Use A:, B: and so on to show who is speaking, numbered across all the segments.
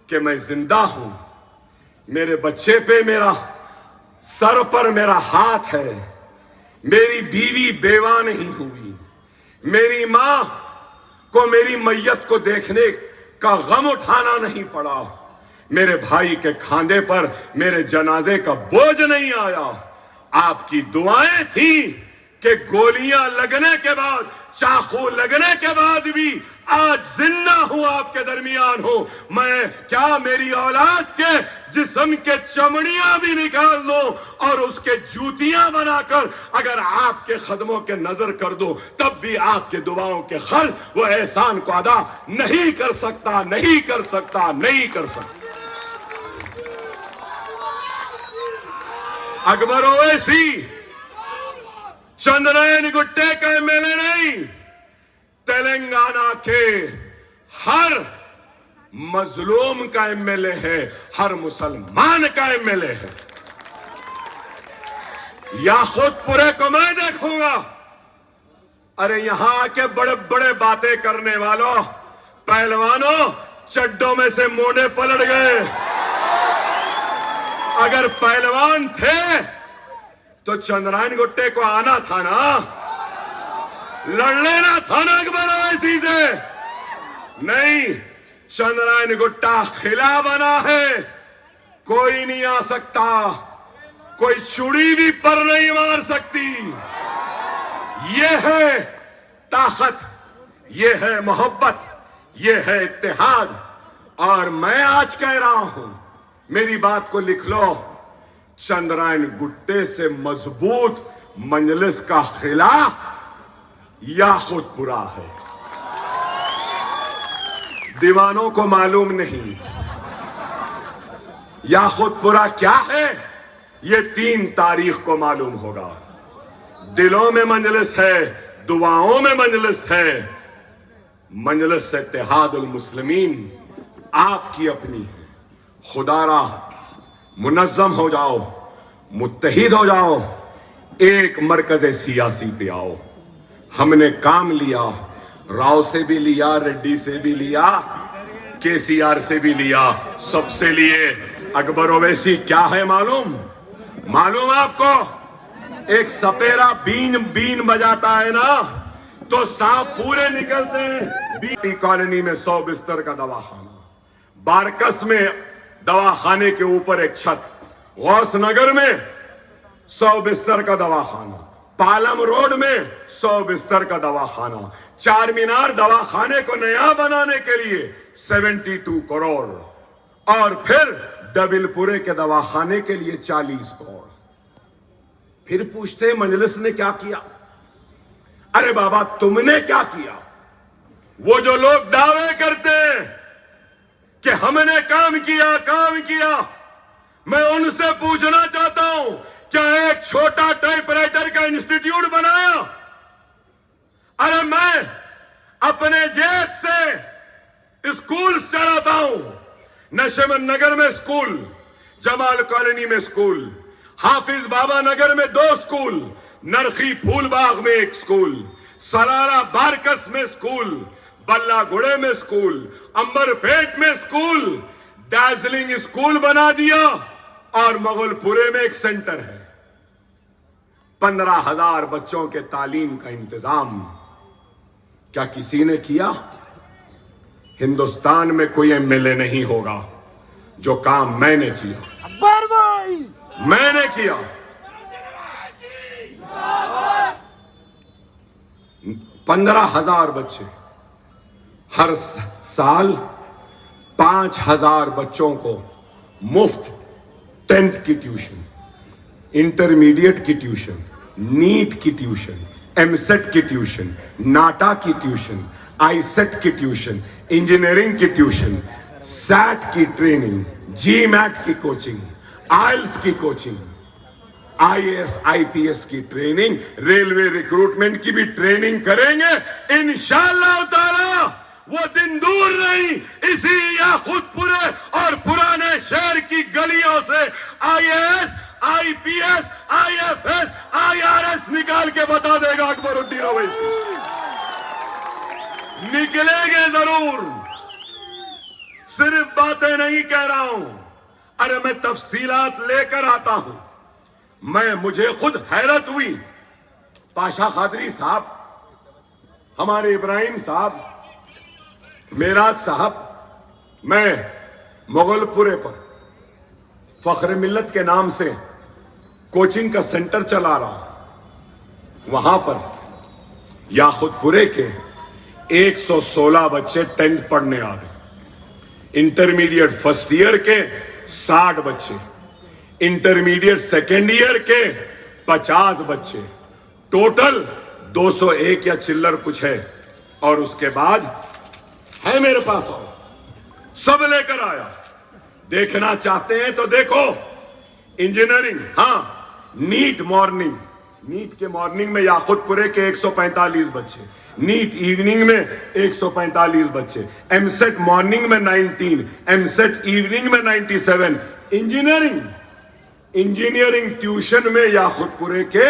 A: کہ میں زندہ ہوں، میرے بچے پہ میرا سر پر میرا ہاتھ ہے، میری بیوی بیوہ نہیں ہوئی، میری ماں کو میری میت کو دیکھنے کا غم اٹھانا نہیں پڑا، میرے بھائی کے کھاندے پر میرے جنازے کا بوجھ نہیں آیا۔ آپ کی دعائیں تھیں کہ گولیاں لگنے کے بعد، چاقو لگنے کے بعد بھی آج زندہ ہوں، آپ کے درمیان ہوں۔ میں کیا میری اولاد کے جسم کے چمڑیاں بھی نکال دوں اور اس کے جوتیاں بنا کر اگر آپ کے قدموں کے نظر کر دوں، تب بھی آپ کے دعاؤں کے خرچ وہ احسان کو ادا نہیں کر سکتا، نہیں کر سکتا، نہیں کر سکتا۔ اکبر اویسی چندرائن گٹے کا ایم ایل اے نہیں، تلنگانہ کے ہر مظلوم کا ایم ایل اے ہے، ہر مسلمان کا ایم ایل اے ہے۔ یا خود پورے کو میں دیکھوں گا۔ ارے یہاں آ کے بڑے بڑے باتیں کرنے والوں، پہلوانوں، چڈوں میں سے مونے پلٹ گئے۔ اگر پہلوان تھے تو چندرائن گٹے کو آنا تھا نا، لڑ لینا تھا نا اکبر اویسی سے۔ نہیں، چندرائن گٹا خلا بنا ہے، کوئی نہیں آ سکتا، کوئی چڑی بھی پر نہیں مار سکتی۔ یہ ہے طاقت، یہ ہے محبت، یہ ہے اتحاد۔ اور میں آج کہہ رہا ہوں، میری بات کو لکھ لو، چندرائن گٹے سے مضبوط مجلس کا خلا یا خود پورا ہے۔ دیوانوں کو معلوم نہیں یا خود پورا کیا ہے، یہ 3 تاریخ کو معلوم ہوگا۔ دلوں میں مجلس ہے، دعاؤں میں مجلس ہے، مجلس اتحاد المسلمین آپ کی اپنی ہے۔ خدا را منظم ہو جاؤ، متحد ہو جاؤ، ایک مرکز سیاسی پہ آؤ۔ ہم نے کام لیا، راؤ سے بھی لیا، ریڈی سے بھی لیا، کے سی آر سے بھی لیا، سب سے لیے۔ اکبر اویسی کیا ہے معلوم آپ کو؟ ایک سپیرا بین بجاتا ہے نا تو سانپ پورے نکلتے ہیں۔ بی کالونی میں 100 بستر کا دواخانہ، بارکس میں دواخانے کے اوپر ایک چھت، غوث نگر میں 100 بستر کا دواخانہ، پالم روڈ میں 100 بستر کا دواخانہ، چار مینار دواخانے کو نیا بنانے کے لیے 72 کروڑ، اور پھر ڈبل پورے کے دواخانے کے لیے 40 کروڑ۔ پھر پوچھتے مجلس نے کیا کیا؟ ارے بابا تم نے کیا کیا؟ وہ جو لوگ دعوے کرتے ہیں کہ ہم نے کام کیا، میں ان سے پوچھنا چاہتا ہوں، کیا ایک چھوٹا ٹائپ رائٹر کا انسٹیٹیوٹ بنایا؟ ارے میں اپنے جیب سے اسکولز چلاتا ہوں، نشمن نگر میں اسکول، جمال کالونی میں اسکول، حافظ بابا نگر میں 2 اسکول، نرخی پھول باغ میں 1 اسکول، سلالہ بارکس میں اسکول، بلہ گڑے میں اسکول، امبر پیٹ میں اسکول، ڈازلنگ اسکول بنا دیا، اور مغل پورے میں ایک سینٹر ہے۔ 15,000 بچوں کے تعلیم کا انتظام کیا کسی نے کیا؟ ہندوستان میں کوئی ایم ایل اے نہیں ہوگا جو کام میں نے کیا، میں نے کیا۔ 15,000 بچے، ہر سال 5,000 بچوں کو مفت 10th کی ٹیوشن، انٹرمیڈیٹ کی ٹیوشن، نیٹ کی ٹیوشن، ایم سیٹ کی ٹیوشن، ناٹا کی ٹیوشن، آئی سیٹ کی ٹیوشن، انجینئرنگ کی ٹیوشن، سیٹ کی ٹریننگ، جی میٹ کی کوچنگ، آئلس کی coaching, I A S I P S کی ٹریننگ، ریلوے ریکروٹمنٹ کی بھی ٹریننگ کریں گے انشاءاللہ تعالی۔ وہ دن دور نہیں، اسی یاقوت پورے اور پرانے شہر کی گلیوں سے I A S, I P S, I F S, I R S نکال کے بتا دے گا اکبر الدین اویسی۔ نکلیں گے ضرور، صرف باتیں نہیں کہہ رہا ہوں, ارے میں تفصیلات لے کر آتا ہوں. مجھے خود حیرت ہوئی. پاشا قادری صاحب, ہمارے ابراہیم صاحب, میراج صاحب, میں مغل پورے پر فخر ملت کے نام سے کوچنگ کا سینٹر چلا رہا. وہاں پر یاقوت پورے کے 116 بچے 10th پڑھنے آ رہے. انٹرمیڈیٹ فرسٹ ایئر کے 60 بچے, انٹرمیڈیٹ سیکنڈ ایئر کے 50 بچے, ٹوٹل 201 یا چلر کچھ ہے. اور اس کے بعد ہے میرے پاس اور سب لے کر آیا. دیکھنا چاہتے ہیں تو دیکھو. انجینئرنگ, ہاں نیٹ مارننگ, نیٹ کے مارننگ میں یاقوت پورے کے 145 بچے, نیٹ ایوننگ میں 145 بچے, ایم سیٹ مارننگ میں 19, ایم سیٹ ایوننگ میں 97. انجینئرنگ ٹیوشن میں یاقوت پورے کے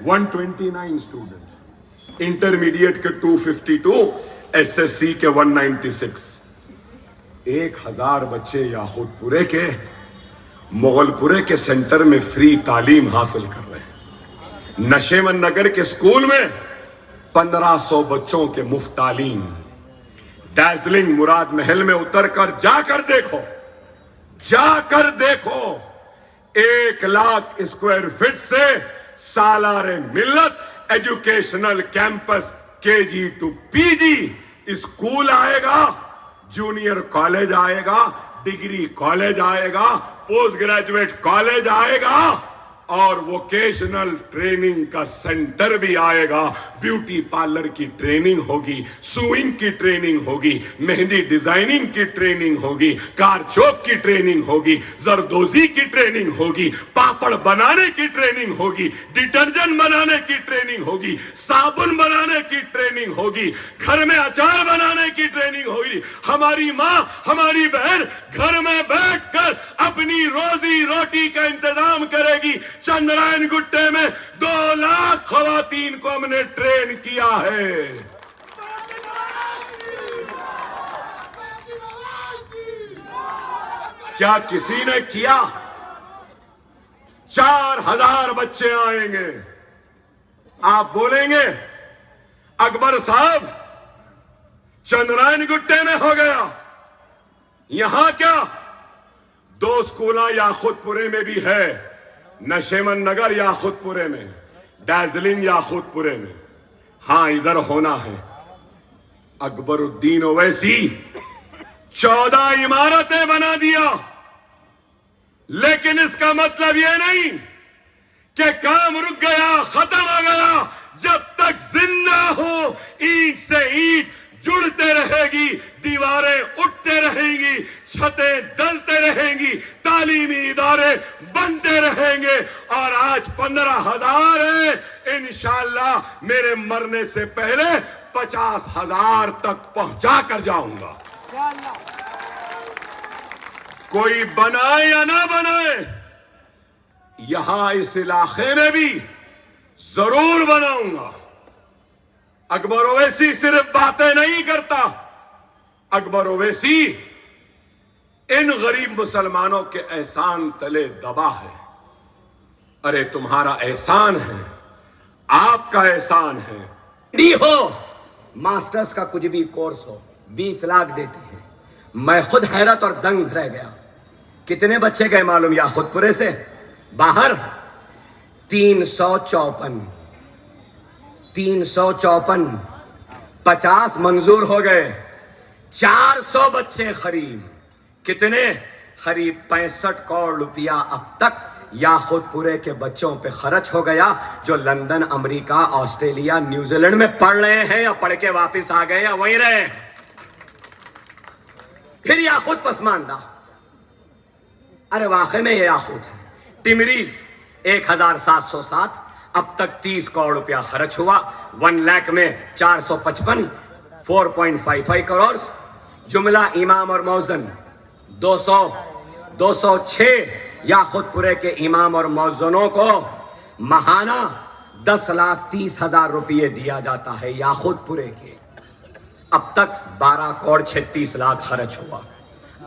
A: 129 اسٹوڈنٹ, انٹرمیڈیٹ کے 252, ایس ایس سی کے 196. 1000 بچے یاقوت پورے کے مغل پورے کے سینٹر میں فری تعلیم حاصل کر رہے ہیں. نشیمن نگر کے اسکول میں 1500 بچوں کے مفت تعلیم. ڈیزلنگ مراد محل میں اتر کر جا کر دیکھو, جا کر دیکھو. 1 لاکھ اسکوائر فٹ سے Salar Millat educational campus KG to PG school آئے گا, جونیئر کالج آئے گا, ڈگری کالج آئے گا, پوسٹ گریجویٹ کالج آئے گا, اور ووکیشنل ٹریننگ کا سینٹر بھی آئے گا. بیوٹی پارلر کی ٹریننگ ہوگی, سوئنگ کی ٹریننگ ہوگی, مہندی ڈیزائننگ کی ٹریننگ ہوگی, کار چوک کی ٹریننگ ہوگی, زردوزی کی ٹریننگ ہوگی, پاپڑ بنانے کی ٹریننگ ہوگی, ڈٹرجنٹ بنانے کی ٹریننگ ہوگی, صابن بنانے کی ٹریننگ ہوگی, گھر میں اچار بنانے کی ٹریننگ ہوگی. ہماری ماں, ہماری بہن گھر میں بیٹھ کر اپنی روزی روٹی کا انتظام کرے گی. چندرائن گٹے میں 2 لاکھ خواتین کو ہم نے ٹرین کیا ہے. کیا کسی نے کیا؟ 4000 بچے آئیں گے. آپ بولیں گے اکبر صاحب چندرائن گٹے میں ہو گیا, یہاں کیا؟ 2 اسکولاں یاقوت پورے میں بھی ہے, نشیمن نگر یاقوت پورے میں, ڈیزلنگ یاقوت پورے میں. ہاں ادھر ہونا ہے. اکبر الدین اویسی 14 عمارتیں بنا دیا, لیکن اس کا مطلب یہ نہیں کہ کام رک گیا, ختم ہو گیا. جب تک زندہ ہو اینٹ سے اینٹ جڑتے رہے گی, دیواریں اٹھتے رہیں گی, چھتیں ڈلتے رہیں گی, تعلیمی ادارے بنتے رہیں گے. اور آج 15,000 ہیں, انشاءاللہ میرے مرنے سے پہلے 50,000 تک پہنچا کر جاؤں گا. کوئی بنائے یا نہ بنائے, یہاں اس علاقے میں بھی ضرور بناؤں گا. اکبر اویسی صرف باتیں نہیں کرتا, اکبر اویسی ان غریب مسلمانوں کے احسان تلے دبا ہے. ارے تمہارا احسان ہے, آپ کا احسان ہے.
B: ہو ماسٹرز کا کچھ بھی کورس ہو 20 لاکھ دیتے ہیں. میں خود حیرت اور دنگ رہ گیا. کتنے بچے گئے معلوم یاقوت پورے سے باہر؟ 354. 50 منظور ہو گئے. 400 بچے قریب, کتنے قریب 65 کروڑ روپیہ اب تک یاقوت پورے کے بچوں پہ خرچ ہو گیا, جو لندن, امریکہ, آسٹریلیا, نیوزی لینڈ میں پڑھ رہے ہیں یا پڑھ کے واپس آ گئے یا وہیں رہے. پھر یاقوت پسماندہ, ارے واقعی میں یہ یاقوت ہے. ٹمریز 1707, اب تک 30 کروڑ روپیہ خرچ ہوا. 1 لاکھ میں 455, 4.55 کروڑ. جملہ امام اور مؤذن 206 یاقوت پورے کے امام اور مؤذنوں کو ماہانہ 10,30,000 روپیے دیا جاتا ہے یاقوت پورے کے. اب تک 12 کروڑ 36 لاکھ خرچ ہوا.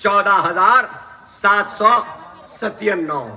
B: 14,797।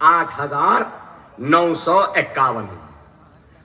B: 8,951।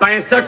B: 65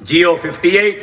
B: GO 58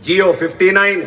B: GO 59